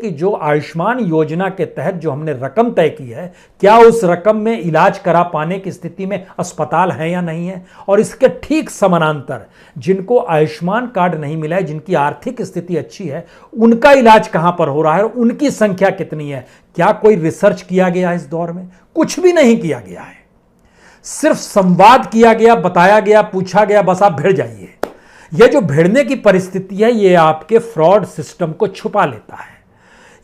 कि जो आयुष्मान योजना के तहत जो हमने रकम तय की है, क्या उस रकम में इलाज करा पाने की स्थिति में अस्पताल है या नहीं है। और इसके ठीक समानांतर जिनको आयुष्मान कार्ड नहीं मिला है, जिनकी आर्थिक स्थिति अच्छी है, उनका इलाज कहां पर हो रहा है और उनकी संख्या कितनी है। क्या कोई रिसर्च किया गया इस दौर में? कुछ भी नहीं किया गया है। सिर्फ संवाद किया गया, बताया गया, पूछा गया, बस आप भिड़ जाइए। यह जो भिड़ने की परिस्थिति है, यह आपके फ्रॉड सिस्टम को छुपा लेता है।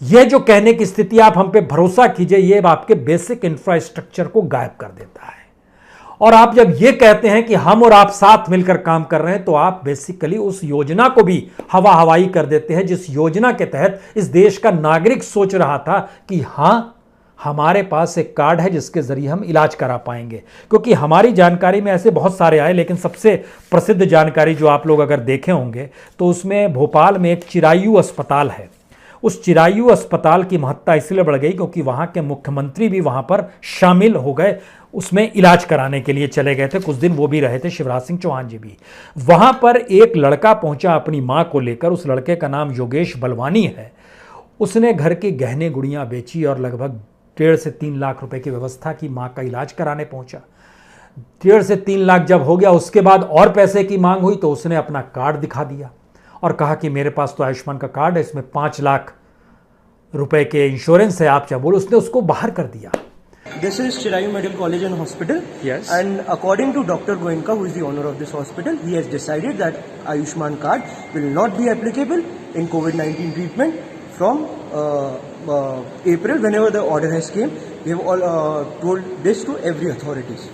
यह जो कहने की स्थिति, आप हम पे भरोसा कीजिए, यह आपके बेसिक इंफ्रास्ट्रक्चर को गायब कर देता है। और आप जब यह कहते हैं कि हम और आप साथ मिलकर काम कर रहे हैं, तो आप बेसिकली उस योजना को भी हवा हवाई कर देते हैं, जिस योजना के तहत इस देश का नागरिक सोच रहा था कि हां, हमारे पास एक कार्ड है जिसके जरिए हम इलाज करा पाएंगे। क्योंकि हमारी जानकारी में ऐसे बहुत सारे आए, लेकिन सबसे प्रसिद्ध जानकारी जो आप लोग अगर देखे होंगे तो उसमें भोपाल में एक चिरायु अस्पताल है। उस चिरायु अस्पताल की महत्ता इसलिए बढ़ गई क्योंकि वहां के मुख्यमंत्री भी वहां पर शामिल हो गए, उसमें इलाज कराने के लिए चले गए थे। कुछ दिन वो भी रहे थे, शिवराज सिंह चौहान जी भी। वहां पर एक लड़का पहुंचा अपनी मां को लेकर। उस लड़के का नाम योगेश बलवानी है। उसने घर के गहने गुड़ियां बेची और लगभग 1.5 से 3 लाख रुपए की व्यवस्था की। मां का इलाज कराने पहुंचा। 1.5 से 3 लाख जब हो गया, उसके बाद और पैसे की मांग हुई तो उसने अपना कार्ड दिखा दिया और कहा कि मेरे पास तो आयुष्मान का कार्ड है, इसमें 5 लाख रुपए के इंश्योरेंस है, आप क्या बोलो। उसने उसको बाहर कर दिया। This is Chirayu Medical College and Hospital. Yes. And according to Dr. Goenka, who is the owner of this hospital, he has decided that Ayushman card will not be applicable in COVID-19 treatment from April, whenever the order has came. We have all told this to every authorities.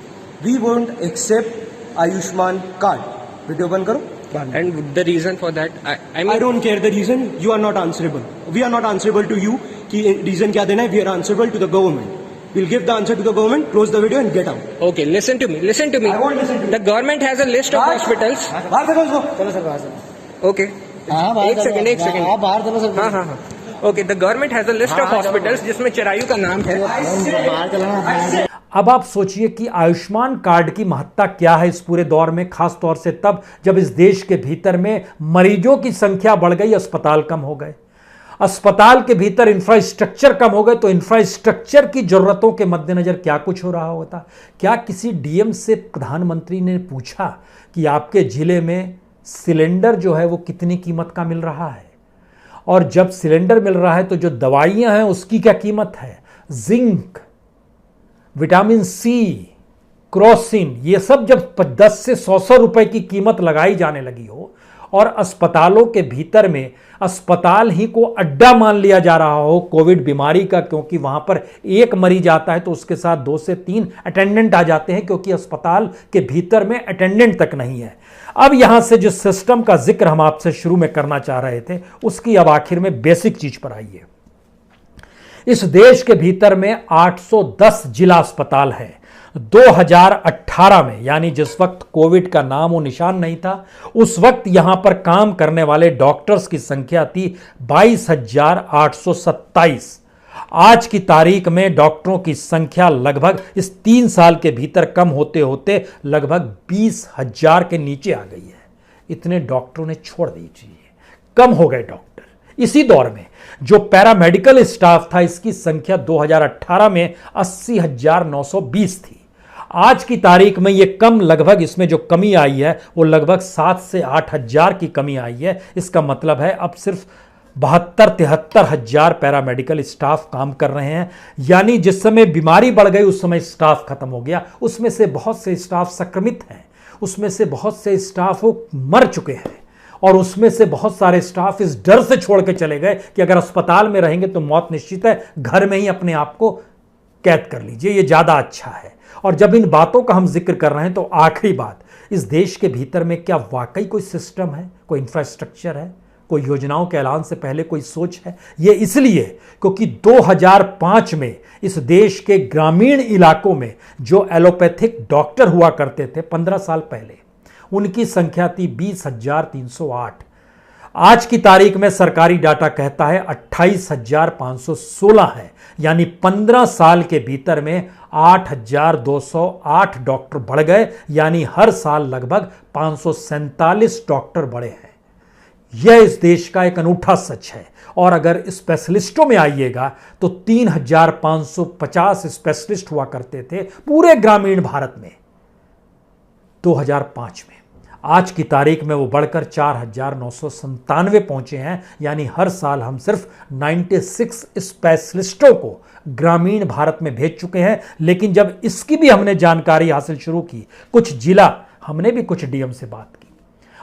We won't accept Ayushman card. Video ban karo. And the reason for that, I mean, I don't care the reason. You are not answerable. We are not answerable to you. कि reason क्या देना है? We are answerable to the government. We'll give the answer to the government. Close the video and get out. okay, listen to me. I won't listen to you. The government has a list of hospitals. बाहर चलो उसको. चलो sir बाहर चलो. Okay. एक second. आप बाहर चलो सर. हाँ. Okay, the government has a list of hospitals जिसमें चिरायु का नाम है. बाहर चलो. अब आप सोचिए कि आयुष्मान कार्ड की महत्ता क्या है इस पूरे दौर में, खास तौर से तब जब इस देश के भीतर में मरीजों की संख्या बढ़ गई, अस्पताल कम हो गए, अस्पताल के भीतर इंफ्रास्ट्रक्चर कम हो गए। तो इंफ्रास्ट्रक्चर की जरूरतों के मद्देनजर क्या कुछ हो रहा होता। क्या किसी डीएम से प्रधानमंत्री ने पूछा कि आपके जिले में सिलेंडर जो है वो कितनी कीमत का मिल रहा है, और जब सिलेंडर मिल रहा है तो जो दवाइयां हैं उसकी क्या कीमत है, जिंक, विटामिन सी, क्रोसिन, ये सब जब 10 से 100 रुपए की कीमत लगाई जाने लगी हो और अस्पतालों के भीतर में अस्पताल ही को अड्डा मान लिया जा रहा हो कोविड बीमारी का, क्योंकि वहां पर एक मरीज आता है तो उसके साथ 2 से 3 अटेंडेंट आ जाते हैं, क्योंकि अस्पताल के भीतर में अटेंडेंट तक नहीं है। अब यहां से जिस सिस्टम का जिक्र हम आपसे शुरू में करना चाह रहे थे, उसकी अब आखिर में बेसिक चीज पर आइए। इस देश के भीतर में 810 जिला अस्पताल है। 2018 में, यानी जिस वक्त कोविड का नाम और निशान नहीं था, उस वक्त यहां पर काम करने वाले डॉक्टर्स की संख्या थी 22,827। आज की तारीख में डॉक्टरों की संख्या लगभग इस 3 साल के भीतर कम होते होते लगभग 20,000 के नीचे आ गई है। इतने डॉक्टरों ने छोड़ दीजिए, कम हो गए डॉक्टर। इसी दौर में जो पैरामेडिकल स्टाफ था, इसकी संख्या 2018 में 80,920 थी। आज की तारीख में यह कम, लगभग इसमें जो कमी आई है वो लगभग 7 से 8,000 की कमी आई है। इसका मतलब है अब सिर्फ 72-73 हजार पैरामेडिकल स्टाफ काम कर रहे हैं। यानी जिस समय बीमारी बढ़ गई उस समय स्टाफ खत्म हो गया। उसमें से बहुत से स्टाफ संक्रमित हैं, उसमें से बहुत से स्टाफ वो मर चुके हैं, और उसमें से बहुत सारे स्टाफ इस डर से छोड़ के चले गए कि अगर अस्पताल में रहेंगे तो मौत निश्चित है, घर में ही अपने आप को कैद कर लीजिए, ये ज्यादा अच्छा है। और जब इन बातों का हम जिक्र कर रहे हैं तो आखिरी बात, इस देश के भीतर में क्या वाकई कोई सिस्टम है, कोई इंफ्रास्ट्रक्चर है, कोई योजनाओं के ऐलान से पहले कोई सोच है? ये इसलिए क्योंकि 2005 में इस देश के ग्रामीण इलाकों में जो एलोपैथिक डॉक्टर हुआ करते थे 15 साल पहले, उनकी संख्या थी 20,308। आज की तारीख में सरकारी डाटा कहता है 28,516 है। यानी 15 साल के भीतर में 8,208 डॉक्टर बढ़ गए, यानी हर साल लगभग 547 डॉक्टर बढ़े हैं। यह इस देश का एक अनूठा सच है। और अगर स्पेशलिस्टों में आइएगा तो 3,550 स्पेशलिस्ट हुआ करते थे पूरे ग्रामीण भारत में 2005 में। आज की तारीख में वो बढ़कर 4,997 पहुंचे हैं। यानी हर साल हम सिर्फ 96 स्पेशलिस्टों को ग्रामीण भारत में भेज चुके हैं। लेकिन जब इसकी भी हमने जानकारी हासिल शुरू की, कुछ जिला हमने भी कुछ डीएम से बात की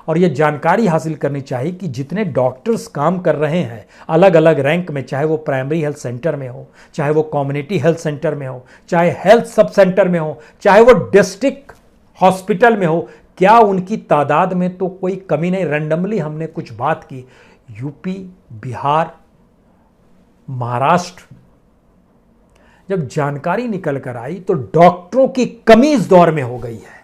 और यह जानकारी हासिल करनी चाहिए कि जितने डॉक्टर्स काम कर रहे हैं अलग अलग रैंक में, चाहे वो प्राइमरी हेल्थ सेंटर में हो, चाहे वो कम्युनिटी हेल्थ सेंटर में हो, चाहे हेल्थ सब सेंटर में हो, चाहे वो डिस्ट्रिक्ट हॉस्पिटल में हो, क्या उनकी तादाद में तो कोई कमी नहीं। रैंडमली हमने कुछ बात की, यूपी, बिहार, महाराष्ट्र, जब जानकारी निकल कर आई तो डॉक्टरों की कमी इस दौर में हो गई है,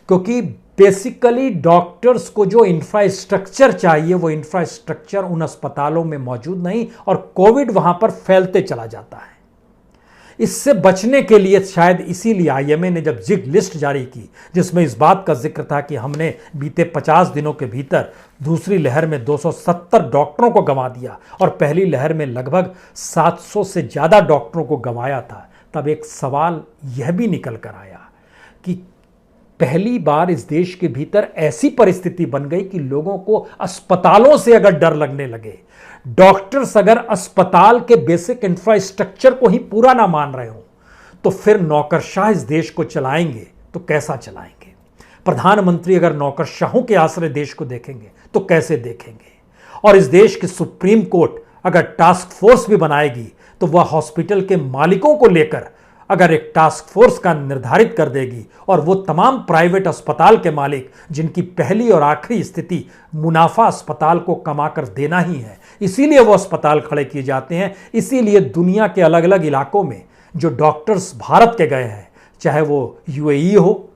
क्योंकि बेसिकली डॉक्टर्स को जो इंफ्रास्ट्रक्चर चाहिए वो इंफ्रास्ट्रक्चर उन अस्पतालों में मौजूद नहीं और कोविड वहां पर फैलते चला जाता है। इससे बचने के लिए शायद इसीलिए आईएमए ने जब जिग लिस्ट जारी की, जिसमें इस बात का जिक्र था कि हमने बीते 50 दिनों के भीतर दूसरी लहर में 270 डॉक्टरों को गंवा दिया और पहली लहर में लगभग 700 से ज़्यादा डॉक्टरों को गंवाया था, तब एक सवाल यह भी निकल कर आया कि पहली बार इस देश के भीतर ऐसी परिस्थिति बन गई कि लोगों को अस्पतालों से अगर डर लगने लगे, डॉक्टर्स अगर अस्पताल के बेसिक इंफ्रास्ट्रक्चर को ही पूरा ना मान रहे हो, तो फिर नौकरशाह इस देश को चलाएंगे तो कैसा चलाएंगे। प्रधानमंत्री अगर नौकरशाहों के आश्रय देश को देखेंगे तो कैसे देखेंगे। और इस देश की सुप्रीम कोर्ट अगर टास्क फोर्स भी बनाएगी तो वह हॉस्पिटल के मालिकों को लेकर अगर एक टास्क फोर्स का निर्धारित कर देगी और वो तमाम प्राइवेट अस्पताल के मालिक जिनकी पहली और आखिरी स्थिति मुनाफा अस्पताल को कमाकर देना ही है, इसीलिए वो अस्पताल खड़े किए जाते हैं। इसीलिए दुनिया के अलग अलग इलाकों में जो डॉक्टर्स भारत के गए हैं, चाहे वो यूएई हो,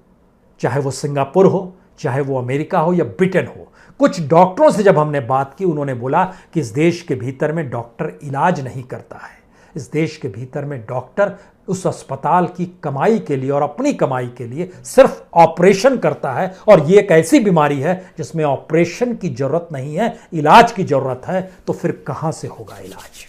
चाहे वो सिंगापुर हो, चाहे वो अमेरिका हो या ब्रिटेन हो, कुछ डॉक्टरों से जब हमने बात की उन्होंने बोला कि इस देश के भीतर में डॉक्टर इलाज नहीं करता है। इस देश के भीतर में डॉक्टर उस अस्पताल की कमाई के लिए और अपनी कमाई के लिए सिर्फ ऑपरेशन करता है और ये एक ऐसी बीमारी है जिसमें ऑपरेशन की जरूरत नहीं है, इलाज की जरूरत है। तो फिर कहां से होगा इलाज।